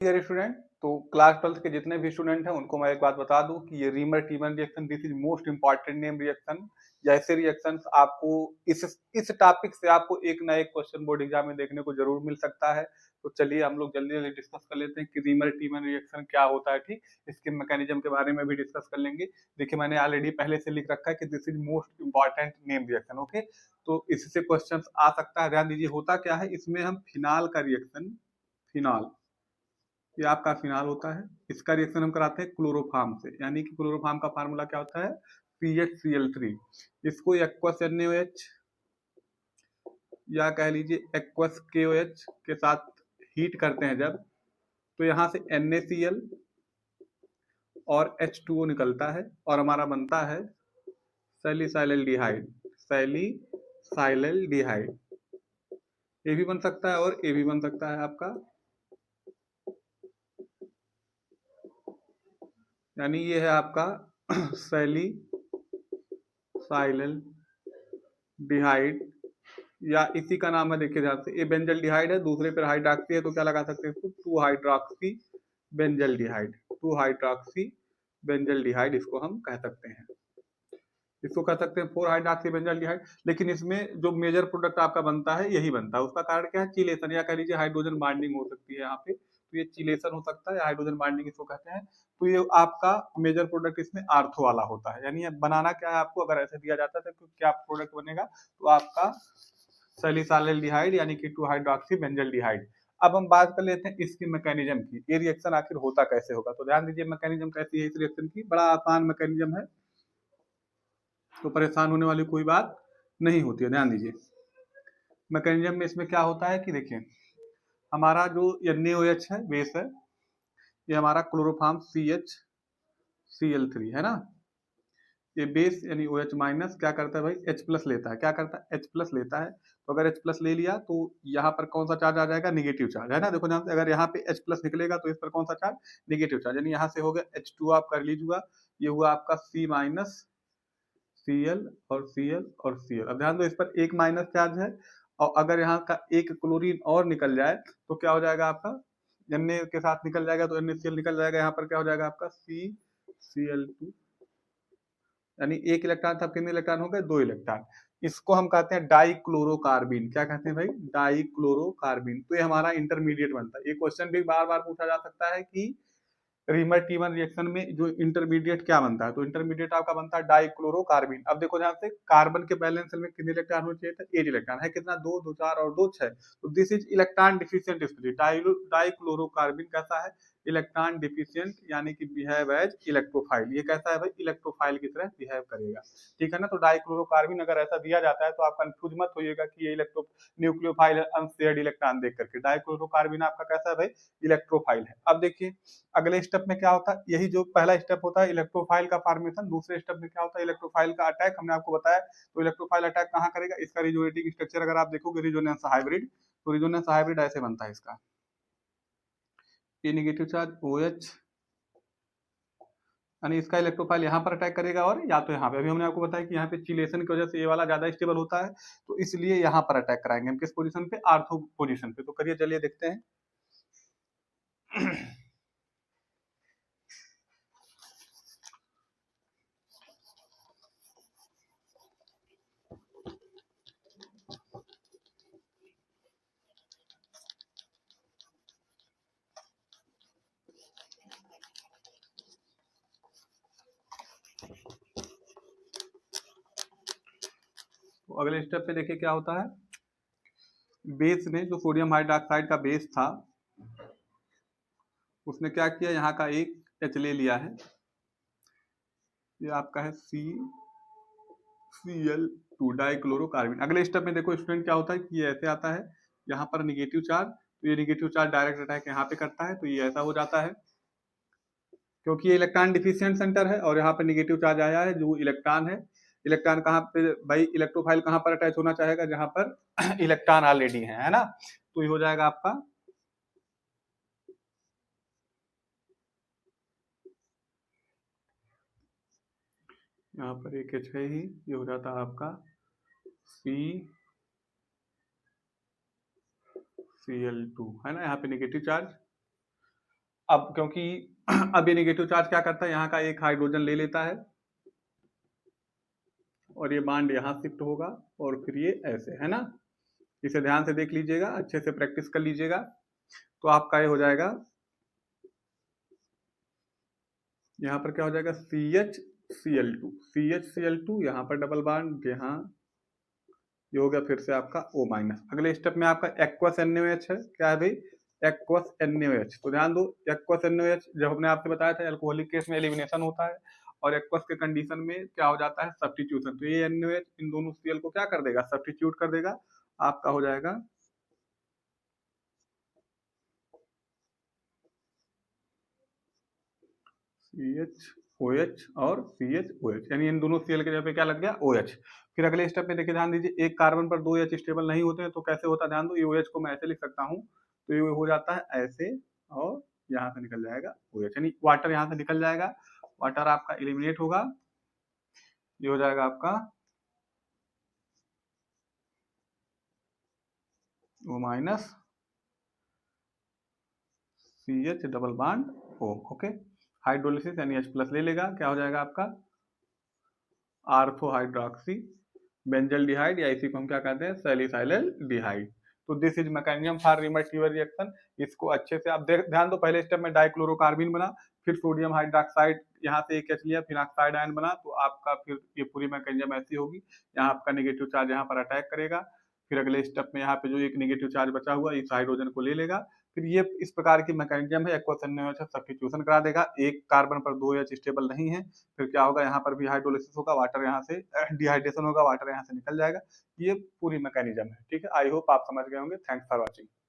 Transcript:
Dear student, तो class 12th के जितने भी स्टूडेंट हैं उनको मैं एक बात बता दूं कि ये reamer teamer reaction this is most important name reaction. जैसे रिएक्शंस आपको इस टॉपिक से आपको एक ना एक क्वेश्चन बोर्ड एग्जाम में देखने को जरूर मिल सकता है। तो चलिए हम लोग जल्दी जल्दी डिस्कस कर लेते हैं कि रीमर टीमर रिएक्शन क्या होता है। ठीक, इसके मैकेनिज्म के बारे में भी डिस्कस कर लेंगे। देखिए मैंने ऑलरेडी पहले से लिख रखा है कि this is most important name reaction. Okay, तो इससे क्वेश्चन आ सकता है। ध्यान दीजिए होता क्या है, इसमें हम फिनाल का रिएक्शन, फिनाल, ये आपका फिनाल होता है, इसका रिएक्शन हम कराते हैं क्लोरोफार्म से। यानी कि क्लोरोफार्म का फार्मूला क्या होता है, CHCl3। इसको एक्वस NaOH या कह लीजिए एक्वस KOH के साथ हीट करते हैं जब, तो यहाँ से NaCl और H2O निकलता है और हमारा बनता है सैलिसाइलल्डिहाइड। सैलिसाइलल्डिहाइड ये भी बन सकता है और ये भी बन सकता है आपका, यानी ये है आपका सैलिसाइलल्डिहाइड, या इसी का नाम है, देखिए ध्यान से, ये बेंजल्डिहाइड है, दूसरे पर हाइड्रॉक्सी है, तो क्या लगा सकते हैं इसको, 2 हाइड्रॉक्सी बेंजल्डिहाइड। 2 हाइड्रॉक्सी बेंजल्डिहाइड इसको हम कह सकते हैं। इसको कह सकते हैं 4 हाइड्रॉक्सी बेंजल्डिहाइड। लेकिन इसमें जो मेजर प्रोडक्ट आपका बनता है यही बनता है। उसका कारण क्या है, चिलेशन, या कह लीजिए हाइड्रोजन बाइंडिंग हो सकती है यहाँ पे, तो ये चिलेशन हो सकता है, हाइड्रोजन बाइंडिंग इसको कहते हैं। तो ये आपका मेजर प्रोडक्ट इसमें आर्थो वाला होता है। यानी बनाना क्या है आपको, अगर ऐसे दिया जाता है तो क्या प्रोडक्ट बनेगा, तो आपका सैलिसाइलल्डिहाइड यानी कि 2 हाइड्रॉक्सी बेंजल्डिहाइड। अब हम बात कर लेते हैं इसकी मैकेनिज्म की, ये रिएक्शन आखिर होता कैसे होगा। तो ध्यान दीजिए मैकेनिज्म कैसी है इस रिएक्शन की, बड़ा आसान मैकेनिज्म है, तो परेशान होने वाली कोई बात नहीं होती है। ध्यान दीजिए मैकेनिज्म में इसमें क्या होता है कि देखिए हमारा जो NaOH है, बेस है, ये हमारा क्लोरोफार्म CHCl3 है ना, ये बेस यानी OH माइनस क्या करता है भाई, H प्लस लेता है। क्या करता है, H प्लस लेता है। तो अगर H प्लस ले लिया तो यहाँ पर कौन सा चार्ज आ जाएगा, निगेटिव चार्ज, है ना। देखो ध्यान से, अगर यहाँ पे H प्लस निकलेगा तो इस पर कौन सा चार्ज, निगेटिव चार्ज, यानी यहाँ से हो गया H2 आप कर लीजिएगा, ये हुआ आपका C माइनस Cl और Cl और Cl। अब ध्यान दो इस पर एक माइनस चार्ज है, और अगर यहाँ का एक क्लोरीन और निकल जाए तो क्या हो जाएगा आपका, Na के साथ निकल जाएगा तो NaCl निकल जाएगा, यहाँ पर क्या हो जाएगा आपका CCl2, यानी एक इलेक्ट्रॉन था, कितने इलेक्ट्रॉन हो गए, 2 इलेक्ट्रॉन। इसको हम कहते हैं डाइक्लोरोकार्बिन। क्या कहते हैं भाई, डाइक्लोरोकार्बिन। तो ये हमारा इंटरमीडिएट बनता है। ये क्वेश्चन भी बार बार पूछा जा सकता है कि रीमर टीमर रिएक्शन में जो इंटरमीडिएट क्या बनता है, तो इंटरमीडिएट आपका बनता है डाइक्लोरोकार्बिन। अब देखो ध्यान से, कार्बन के बैलेंस में कितने इलेक्ट्रॉन होने चाहिए थे, 8 इलेक्ट्रॉन है, कितना, 2 2 4 और 2 6। तो this is electron deficient species. Dichlorocarbene कैसा है, इलेक्ट्रॉन डिफिशिएंट, यानी कि बिहेव एज इलेक्ट्रोफाइल। ये कैसा है भाई, इलेक्ट्रोफाइल की तरह बिहेव करेगा। ठीक है ना। तो डाइक्लोरोकार्बिन अगर ऐसा दिया जाता है तो आप कंफ्यूज मत होइएगा कि ये इलेक्ट्रो न्यूक्लियोफाइल है अनशेयर्ड इलेक्ट्रॉन देख करके। डाइक्लोरोकार्बिन आपका कैसा है भाई, इलेक्ट्रोफाइल है। अब देखिए अगले स्टेप में क्या होता है, यही जो पहला स्टेप होता है इलेक्ट्रोफाइल का फॉर्मेशन, दूसरे स्टेप में क्या होता है, इलेक्ट्रोफाइल का अटैक। हमने आपको बताया, तो इलेक्ट्रोफाइल अटैक कहाँ करेगा, इसका रिजोनेटिंग स्ट्रक्चर अगर आप देखोगे रिजोनेंस हाइब्रिड, तो रिजोनेंस हाइब्रिड ऐसे बनता है इसका, ये नेगेटिव चार्ज OH, यानी इसका इलेक्ट्रोफाइल यहाँ पर अटैक करेगा, और या तो यहाँ पे, अभी हमने आपको बताया कि यहाँ पे चिलेशन की वजह से ये वाला ज्यादा स्टेबल होता है, तो इसलिए यहाँ पर अटैक कराएंगे हम, किस पोजीशन पे, आर्थो पोजीशन पे। तो करिए चलिए देखते हैं। तो अगले स्टेप पे देखिए क्या होता है, बेस ने, जो सोडियम हाइड्रोक्साइड का बेस था, उसने क्या किया, यहाँ का एक H ले लिया है, ये आपका है CCl2 डाइक्लोरोकार्बिन। अगले स्टेप में देखो स्टूडेंट क्या होता है कि ये ऐसे आता है, यहाँ पर निगेटिव चार्ज, तो ये निगेटिव चार्ज डायरेक्ट अटैक यहाँ पे करता है, तो ये ऐसा हो जाता है, क्योंकि ये इलेक्ट्रॉन डिफिशिएंट सेंटर है और यहाँ पे निगेटिव चार्ज आया है, जो इलेक्ट्रॉन है। इलेक्ट्रॉन कहाँ पे भाई, इलेक्ट्रोफाइल कहाँ पर अटैच होना चाहेगा, जहाँ पर इलेक्ट्रॉन ऑलरेडी है ना। तो ये हो जाएगा आपका, यहाँ पर एक H है ही, ये हो जाता है आपका CCl2, है ना, यहाँ पे नेगेटिव चार्ज, अब क्योंकि अब ये नेगेटिव चार्ज क्या करता है, यहाँ का एक हाइड्रोजन ले लेता है और ये बॉन्ड यहाँ शिफ्ट होगा और फिर ये ऐसे, है ना। इसे ध्यान से देख लीजिएगा, अच्छे से प्रैक्टिस कर लीजिएगा, तो आपका ये हो जाएगा, यहाँ पर क्या हो जाएगा, CH Cl2 यहाँ पर डबल बॉन्ड, यहाँ ये हो गया फिर से आपका O माइनस। अगले स्टेप में आपका एक्वस NaOH है, क्या है भाई, एक्वस NaOH। तो ध्यान दो, एक्वस NaOH जब हमने आपसे बताया था एल्कोहलिक केस में एलिमिनेशन होता है और एक्वस के कंडीशन में क्या हो जाता है, सब्स्टिट्यूशन। तो ये NaOH इन दोनों Cl को क्या कर देगा, सब्स्टिट्यूट कर देगा, आपका हो जाएगा CHOH और CHOH, यानी इन दोनों Cl के जगह पे क्या लग गया, OH। फिर अगले स्टेप में देखिए, ध्यान दीजिए, एक कार्बन पर दो H स्टेबल नहीं होते हैं, तो कैसे होता है, ध्यान दो, ये OH को मैं ऐसे लिख सकता हूँ, तो ये हो जाता है ऐसे और यहाँ से निकल जाएगा OH, यानी वाटर यहाँ से निकल जाएगा, वाटर आपका एलिमिनेट होगा, ये हो जाएगा आपका O minus CH double bond O, okay. Hydrolysis यानी H प्लस ले लेगा, क्या हो जाएगा आपका आर्थो हाइड्रोक्सी बेंजल डिहाइड, या इसी को हम क्या कहते हैं, सैलिसाइलिल डिहाइड। तो this is mechanism for reversible reaction. इसको अच्छे से आप ध्यान दो, पहले स्टेप में डाइक्लोरोकार्बिन बना, फिर सोडियम हाइड्रोक्साइड, यहाँ से एक H लिया, फिर ऑक्साइड आयन बना, तो आपका फिर ये पूरी मैकेनिज्म ऐसी होगी, यहाँ आपका नेगेटिव चार्ज यहाँ पर अटैक करेगा, फिर अगले स्टेप में यहाँ पे जो एक नेगेटिव चार्ज बचा हुआ इस हाइड्रोजन को ले लेगा, फिर ये इस प्रकार की मैकेनिज्म है, एक्वस NaOH सब्स्टिट्यूशन करा देगा, एक कार्बन पर दो H स्टेबल नहीं है, फिर क्या होगा, यहाँ पर भी हाइड्रोलिसिस होगा, वाटर यहाँ से डिहाइड्रेशन होगा, वाटर यहाँ से निकल जाएगा। ये पूरी मैकेनिज्म है, ठीक है। आई होप आप समझ गए होंगे। Thanks for watching.